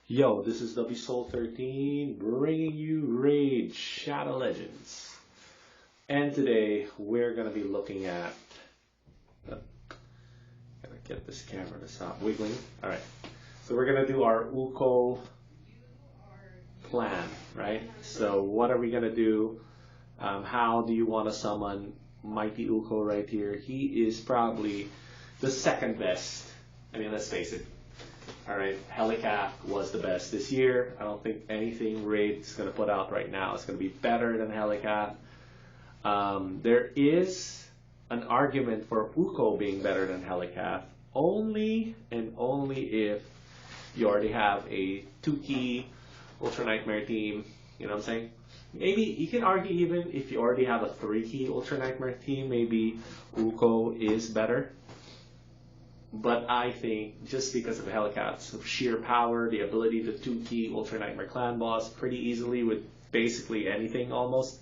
Yo, this is WSoul13 bringing you Raid Shadow Legends. And today we're going to be looking at... Gotta get this camera to stop wiggling. Alright, so we're going to do our Ukko plan, right? So what are we going to do? How do you want to summon Mighty Ukko right here? He is probably the second best. I mean, let's face it. Alright, Helicath was the best this year. I don't think anything Raid's going to put out right now is going to be better than Helicath. There is an argument for Ukko being better than Helicath, only and only if you already have a 2-key Ultra Nightmare team. You know what I'm saying? Maybe you can argue even if you already have a 3-key Ultra Nightmare team, maybe Ukko is better. But I think just because of Helicath's sheer power, the ability to 2-key Ultra Nightmare Clan boss pretty easily with basically anything almost.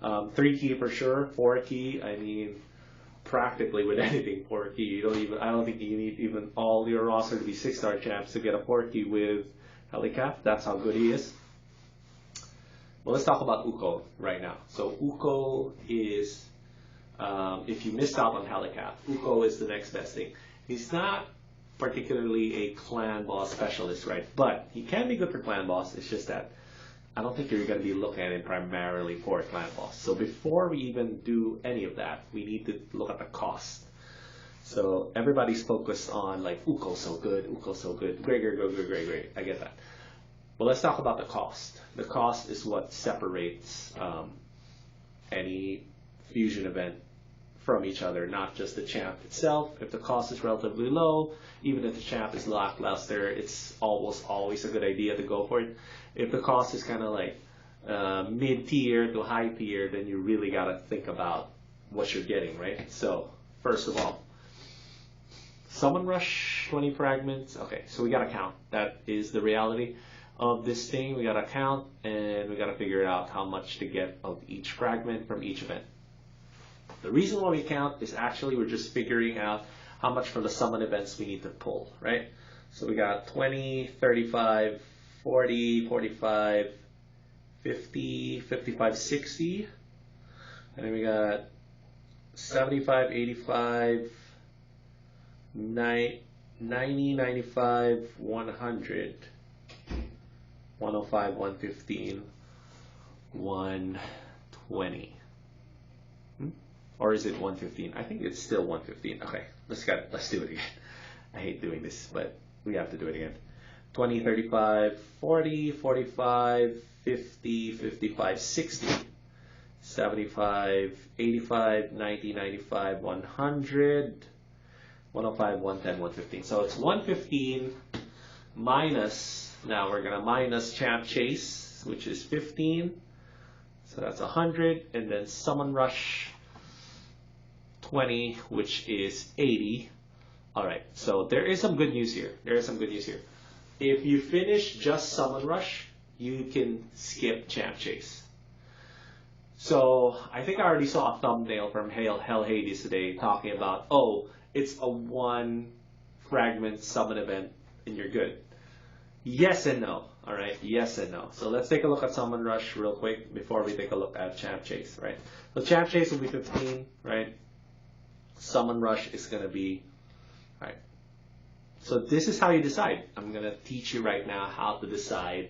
3-key for sure, 4-key, I mean practically with anything 4-key. I don't think you need even all your roster to be 6-star champs to get a 4-key with Helicath. That's how good he is. Well, let's talk about Ukko right now. So Ukko is, if you missed out on Helicath, Ukko is the next best thing. He's not particularly a clan boss specialist, right? But he can be good for clan boss. It's just that I don't think you're going to be looking at him primarily for a clan boss. So before we even do any of that, we need to look at the cost. So everybody's focused on like Ukko's so good, Ukko's so good, great. I get that. But let's talk about the cost. The cost is what separates any fusion event from each other, not just the champ itself. If the cost is relatively low, even if the champ is lackluster, it's almost always a good idea to go for it. If the cost is kind of like mid-tier to high-tier, then you really got to think about what you're getting, right? So, first of all, Summon Rush, 20 fragments. Okay, so we got to count. That is the reality of this thing. We got to count, and we got to figure out how much to get of each fragment from each event. The reason why we count is actually we're just figuring out how much from the summon events we need to pull, right? So we got 20, 35, 40, 45, 50, 55, 60. And then we got 75, 85, 90, 95, 100, 105, 115, 120. Or is it 115? I think it's still 115. Okay, let's do it again. I hate doing this, but we have to do it again. 20, 35, 40, 45, 50, 55, 60, 75, 85, 90, 95, 100, 105, 110, 115. So it's 115 minus, now we're going to minus Champ Chase, which is 15. So that's 100. And then Summon Rush 20, which is 80. Alright, so there is some good news here. If you finish just Summon Rush, you can skip Champ Chase. So I think I already saw a thumbnail from Hell Hades today talking about, oh, it's a 1 fragment summon event and you're good. Yes and no. Alright, yes and no. So let's take a look at Summon Rush real quick before we take a look at Champ Chase, right? So Champ Chase will be 15, right? Summon Rush is going to be, alright. So this is how you decide. I'm going to teach you right now how to decide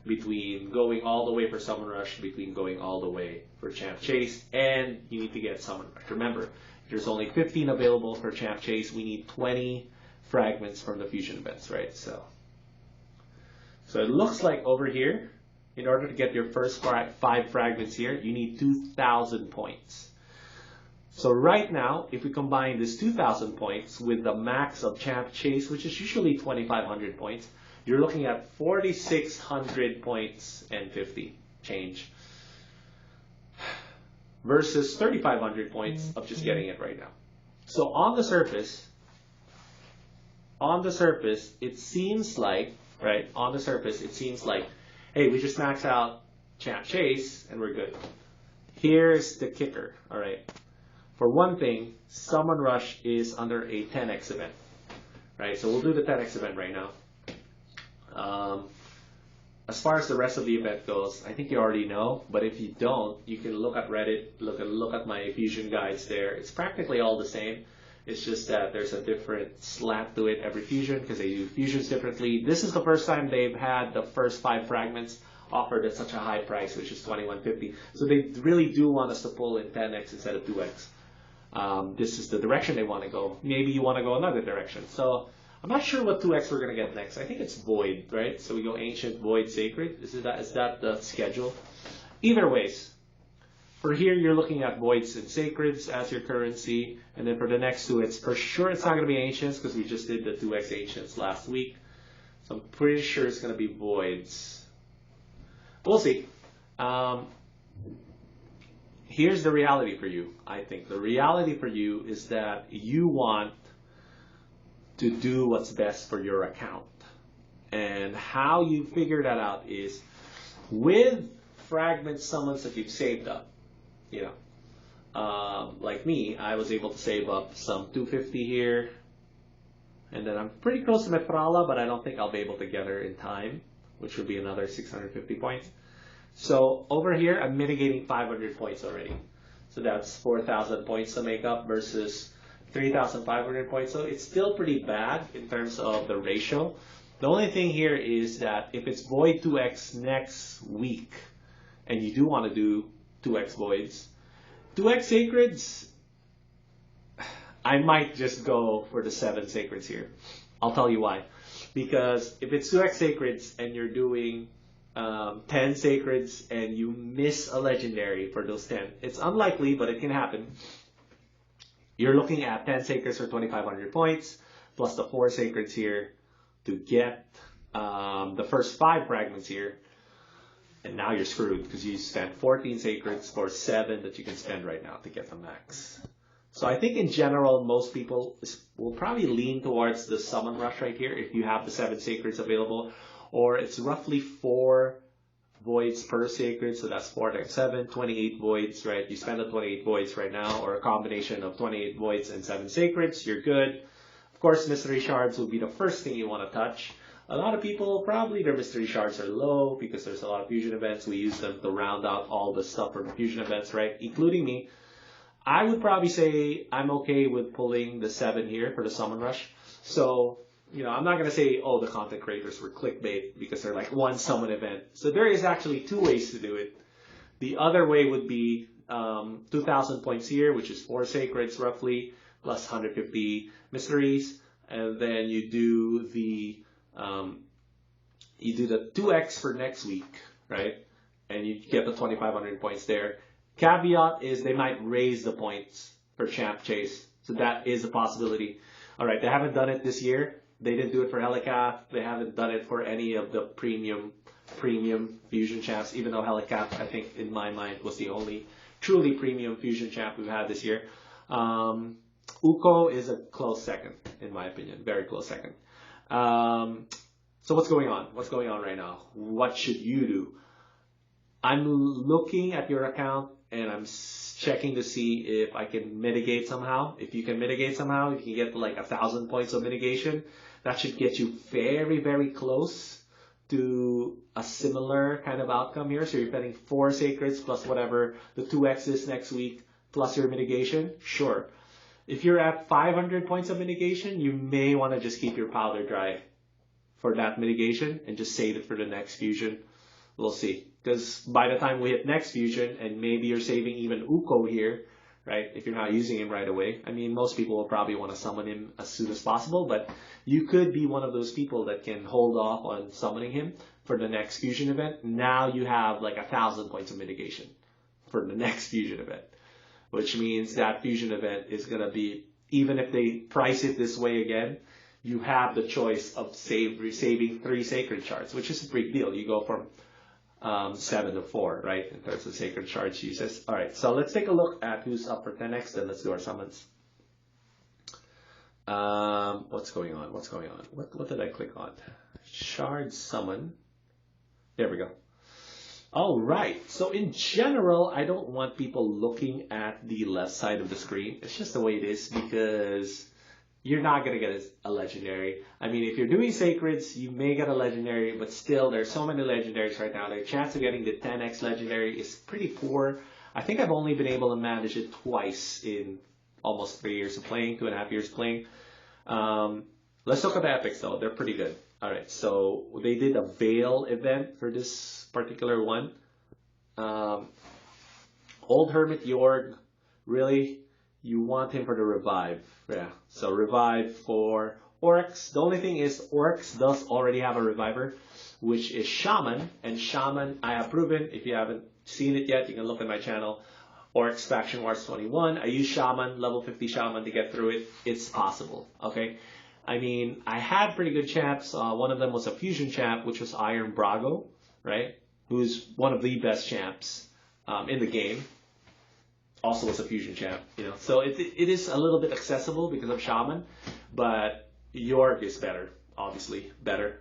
between going all the way for Summon Rush, between going all the way for Champ Chase, and you need to get Summon Rush. Remember, there's only 15 available for Champ Chase. We need 20 fragments from the fusion events, right? So it looks like over here, in order to get your first 5 fragments here, you need 2,000 points. So right now, if we combine this 2,000 points with the max of Champ Chase, which is usually 2,500 points, you're looking at 4,600 points and 50 change versus 3,500 points of just getting it right now. So on the surface, it seems like, right, hey, we just max out Champ Chase and we're good. Here's the kicker, all right. For one thing, Summon Rush is under a 10x event, right? So we'll do the 10x event right now. as far as the rest of the event goes, I think you already know, but if you don't, you can look at Reddit, look at my fusion guides there. It's practically all the same. It's just that there's a different slant to it every fusion because they do fusions differently. This is the first time they've had the first 5 fragments offered at such a high price, which is $21.50. So they really do want us to pull in 10x instead of 2x. This is the direction they want to go. Maybe you want to go another direction. So I'm not sure what 2x we're going to get next. I think it's Void, right? So we go Ancient, Void, Sacred. Is that the schedule? Either ways. For here, you're looking at Voids and Sacreds as your currency. And then for the next 2, it's for sure it's not going to be Ancients because we just did the 2x Ancients last week. So I'm pretty sure it's going to be Voids. We'll see. Here's the reality for you, I think. The reality for you is that you want to do what's best for your account. And how you figure that out is with fragment summons that you've saved up. You know, like me, I was able to save up some 250 here. And then I'm pretty close to Metrala, but I don't think I'll be able to get her in time, which would be another 650 points. So over here, I'm mitigating 500 points already. So that's 4,000 points to make up versus 3,500 points. So it's still pretty bad in terms of the ratio. The only thing here is that if it's Void 2x next week, and you do want to do 2x Voids, 2x Sacreds, I might just go for the 7 Sacreds here. I'll tell you why. Because if it's 2x Sacreds and you're doing 10 Sacreds and you miss a legendary for those 10, it's unlikely, but it can happen. You're looking at 10 Sacreds for 2,500 points, plus the 4 Sacreds here to get the first 5 fragments here. And now you're screwed because you spent 14 Sacreds for 7 that you can spend right now to get the max. So I think in general, most people will probably lean towards the Summon Rush right here if you have the 7 Sacreds available. Or it's roughly 4 Voids per Sacred, so that's 4 times 7, 28 Voids, right? You spend the 28 Voids right now, or a combination of 28 Voids and 7 Sacreds, you're good. Of course, Mystery Shards will be the first thing you want to touch. A lot of people, probably their Mystery Shards are low because there's a lot of fusion events. We use them to round out all the stuff for the fusion events, right? Including me. I would probably say I'm okay with pulling the 7 here for the Summon Rush. So, you know, I'm not going to say, oh, the content creators were clickbait because they're like one summon event. So there is actually 2 ways to do it. The other way would be 2,000 points here, which is 4 Sacreds roughly, plus 150 Mysteries. And then you do the 2x for next week, right? And you get the 2,500 points there. Caveat is they might raise the points for Champ Chase. So that is a possibility. All right, they haven't done it this year. They didn't do it for Helicath. They haven't done it for any of the premium fusion champs, even though Helicath, I think, in my mind, was the only truly premium fusion champ we've had this year. Ukko is a close second, in my opinion. Very close second. So what's going on? What's going on right now? What should you do? I'm looking at your account and I'm checking to see if I can mitigate somehow. If you can mitigate somehow, if you can get like 1,000 points of mitigation, that should get you very, very close to a similar kind of outcome here. So you're betting 4 Sacreds plus whatever the 2x is next week plus your mitigation. Sure. If you're at 500 points of mitigation, you may want to just keep your powder dry for that mitigation and just save it for the next fusion. We'll see. Because by the time we hit next fusion, and maybe you're saving even Ukko here, right? If you're not using him right away. I mean, most people will probably want to summon him as soon as possible, but you could be one of those people that can hold off on summoning him for the next fusion event. Now you have like 1,000 points of mitigation for the next fusion event, which means that fusion event is going to be, even if they price it this way again, you have the choice of saving 3 Sacred Shards, which is a big deal. You go from 7 to 4, right, in terms of Sacred Shards uses. All right, so let's take a look at who's up for 10x, then let's do our summons. What's going on? What's going on? What did I click on? Shard summon. There we go. All right, so in general, I don't want people looking at the left side of the screen. It's just the way it is because you're not going to get a legendary. I mean, if you're doing sacreds, you may get a legendary, but still, there's so many legendaries right now. The chance of getting the 10x legendary is pretty poor. I think I've only been able to manage it twice in almost 3 years of playing, 2.5 years playing. Let's look at the epics, though. They're pretty good. All right, so they did a Veil event for this particular one. Old Hermit Yorg, really? You want him for the revive. Yeah, so revive for Oryx. The only thing is Oryx does already have a reviver, which is Shaman. And Shaman, I have proven, if you haven't seen it yet, you can look at my channel, Oryx Faction Wars 21. I use Shaman, level 50 Shaman to get through it. It's possible, okay? I mean, I had pretty good champs. One of them was a fusion champ, which was Iron Brago, right? Who's one of the best champs in the game. Also was a fusion champ, you know. So it is a little bit accessible because of Shaman, but York is better, obviously better.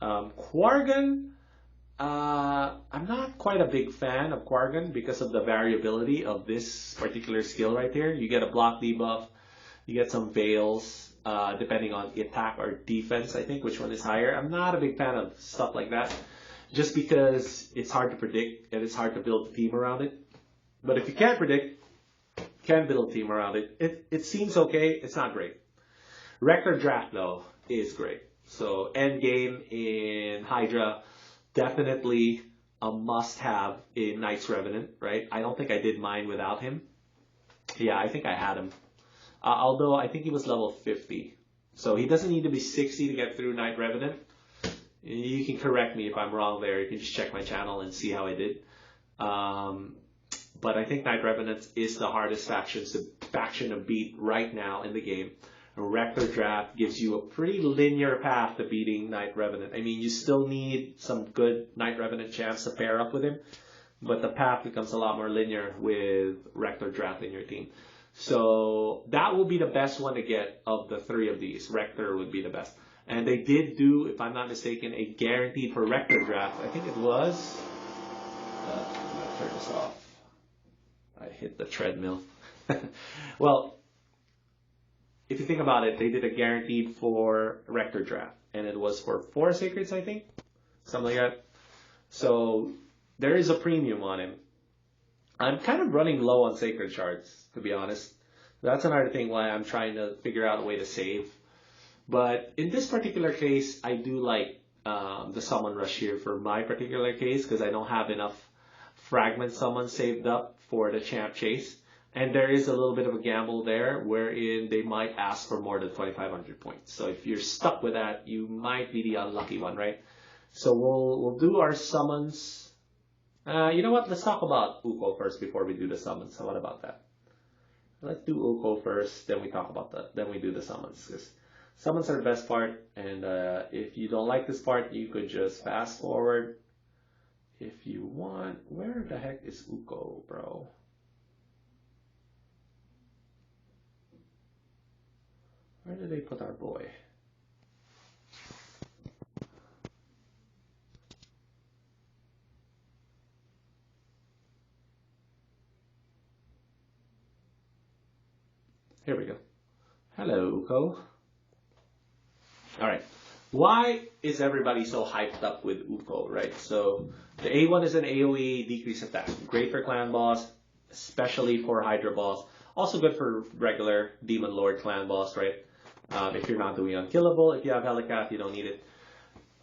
Quargan, I'm not quite a big fan of Quargan because of the variability of this particular skill right here. You get a block debuff, you get some veils, depending on attack or defense, I think, which one is higher. I'm not a big fan of stuff like that, just because it's hard to predict and it's hard to build a team around it. But if you can't predict, can build a team around it. It seems okay. It's not great. Rector Draft, though, is great. So endgame in Hydra, definitely a must-have in Knights Revenant, right? I don't think I did mine without him. Yeah, I think I had him. Although I think he was level 50. So he doesn't need to be 60 to get through Knight Revenant. You can correct me if I'm wrong there. You can just check my channel and see how I did. But I think Knight Revenant is the hardest faction to beat right now in the game. Rector Draft gives you a pretty linear path to beating Knight Revenant. I mean, you still need some good Knight Revenant champs to pair up with him, but the path becomes a lot more linear with Rector Draft in your team. So that will be the best one to get of the three of these. Rector would be the best. And they did do, if I'm not mistaken, a guaranteed for Rector Draft. I think it was... I'm going to turn this off. I hit the treadmill. Well, if you think about it, they did a guaranteed for Rector Draft. And it was for 4 Sacreds, I think. Something like that. So there is a premium on him. I'm kind of running low on Sacred Shards, to be honest. That's another thing why I'm trying to figure out a way to save. But in this particular case, I do like the Summon Rush here for my particular case, because I don't have enough Fragment Summon saved up for the Champ Chase. And there is a little bit of a gamble there, wherein they might ask for more than 2,500 points. So if you're stuck with that, you might be the unlucky one, right? So we'll do our summons. You know what? Let's talk about Ukko first before we do the summons. So what about that? Let's do Ukko first, then we talk about that. Then we do the summons, because summons are the best part. And if you don't like this part, you could just fast forward if you want. Where the heck is Ukko, bro? Where did they put our boy? Here we go. Hello, Ukko. Alright. Why is everybody so hyped up with Ukko, right? So, the A1 is an AoE decrease attack. Great for clan boss, especially for Hydra boss. Also good for regular Demon Lord clan boss, right? If you're not doing unkillable, if you have Helicath, you don't need it.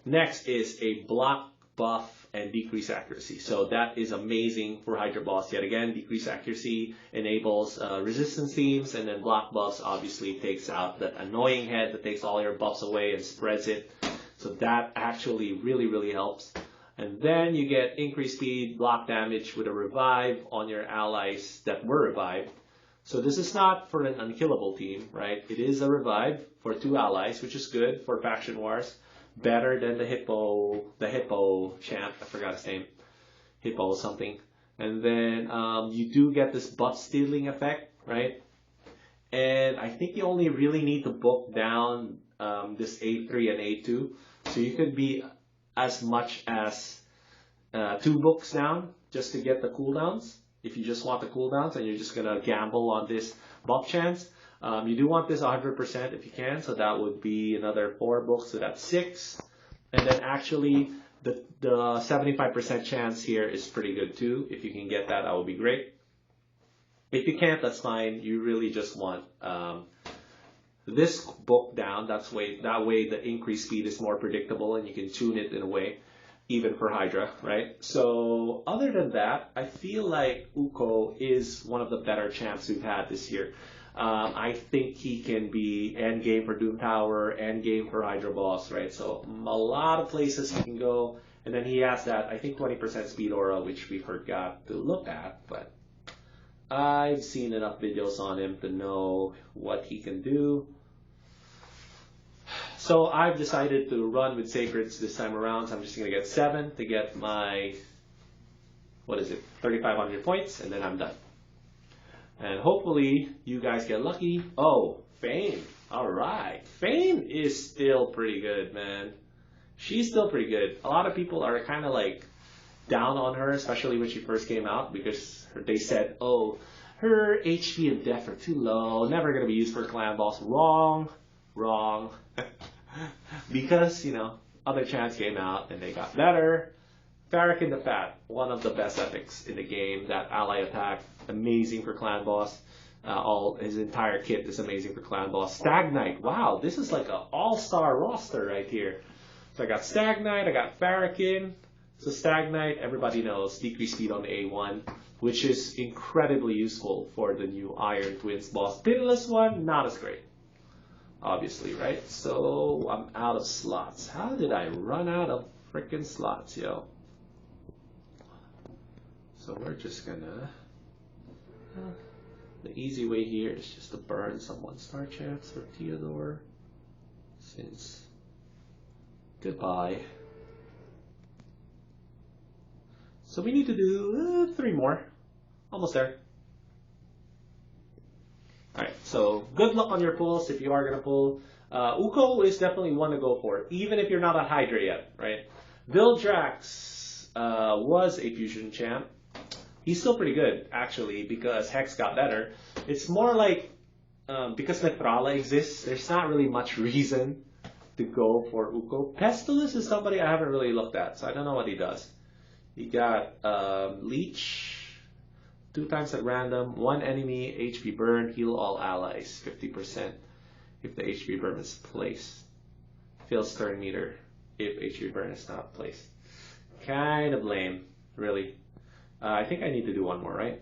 Next is a block buff and decrease accuracy. So that is amazing for Hydra boss. Yet again, decrease accuracy enables resistance themes, and then block buffs obviously takes out that annoying head that takes all your buffs away and spreads it. So that actually really, really helps. And then you get increased speed, block damage with a revive on your allies that were revived. So this is not for an unkillable team, right? It is a revive for 2 allies, which is good for Faction Wars. Better than the Hippo champ. I forgot his name. Hippo something. And then you do get this buff stealing effect, right? And I think you only really need to book down this A3 and A2. So you could be as much as 2 books down just to get the cooldowns. If you just want the cooldowns and you're just going to gamble on this buff chance. You do want this 100% if you can, so that would be another 4 books, so that's 6. And then actually, the 75% chance here is pretty good too. If you can get that, that would be great. If you can't, that's fine. You really just want this book down. That way the increased speed is more predictable and you can tune it in a way, even for Hydra, right? So other than that, I feel like Ukko is one of the better champs we've had this year. I think he can be endgame for Doom Tower, endgame for Hydra Boss, right? So a lot of places he can go. And then he has that, I think, 20% speed aura, which we forgot to look at, but I've seen enough videos on him to know what he can do. So I've decided to run with Sacreds this time around. So I'm just going to get 7 to get my, 3,500 points, and then I'm done. And hopefully you guys get lucky. Oh, Fane. All right. Fane is still pretty good, man. She's still pretty good. A lot of people are kind of like down on her, especially when she first came out, because they said, oh, her HP and def are too low, never going to be used for clan boss. Wrong. Because, other champs came out and they got better. Farrakhan the Fat, one of the best epics in the game. That ally attack, amazing for clan boss. His entire kit is amazing for clan boss. Stag Knight, wow, this is like an all-star roster right here. So I got Stag Knight, I got Farrakhan. So Stag Knight, everybody knows, decreased speed on the A1, which is incredibly useful for the new Iron Twins boss. Pinless one, not as great, obviously, right? So I'm out of slots. How did I run out of freaking slots, yo? So we're just gonna, the easy way here is just to burn some 1-star champs for Theodore, since, goodbye. So we need to do 3 more, almost there. Alright, so good luck on your pulls if you are gonna pull. Ukko is definitely one to go for, even if you're not a Hydra yet, right? Vildrax was a fusion champ. He's still pretty good, actually, because Hex got better. It's more like, because Metrala exists, there's not really much reason to go for Ukko. Pestilus is somebody I haven't really looked at, so I don't know what he does. He got Leech, 2 times at random, 1 enemy, HP burn, heal all allies, 50% if the HP burn is placed. Fills turn meter if HP burn is not placed. Kind of lame, really. I think I need to do 1 more, right?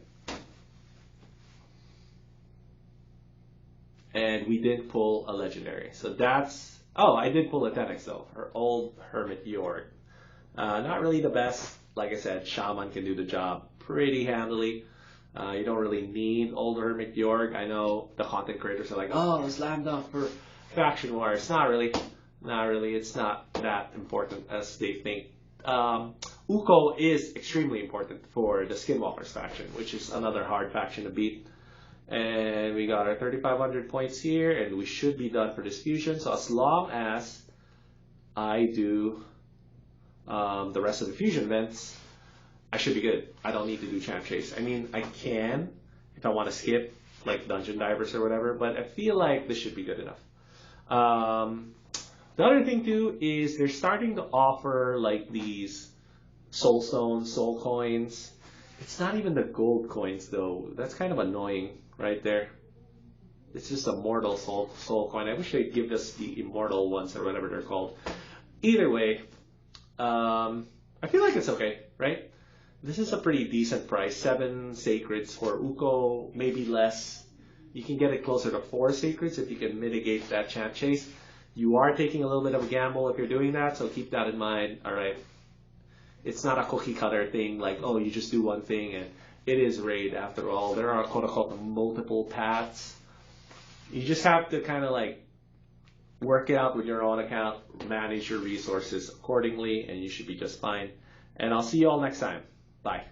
And we did pull a legendary. So that's... Oh, I did pull a 10x though. Her old Hermit York. Not really the best. Like I said, Shaman can do the job pretty handily. You don't really need old Hermit York. I know the content creators are like, oh, slam dunk for Faction War. It's not really. Not really. It's not that important as they think. Ukko is extremely important for the Skinwalkers faction, which is another hard faction to beat. And we got our 3,500 points here, and we should be done for this fusion. So as long as I do the rest of the fusion events, I should be good. I don't need to do champ chase. I mean, I can if I want to skip, like dungeon divers or whatever, but I feel like this should be good enough. The other thing too is they're starting to offer like these soul stones, soul coins. It's not even the gold coins though. That's kind of annoying right there. It's just a mortal soul coin. I wish they'd give us the immortal ones or whatever they're called. Either way, I feel like it's okay, right? This is a pretty decent price. 7 sacreds for Ukko, maybe less. You can get it closer to 4 sacreds if you can mitigate that champ chase. You are taking a little bit of a gamble if you're doing that, so keep that in mind. All right. It's not a cookie cutter thing like, oh, you just do one thing, and it is raid after all. There are quote unquote multiple paths. You just have to kind of like work it out with your own account, manage your resources accordingly, and you should be just fine. And I'll see you all next time. Bye.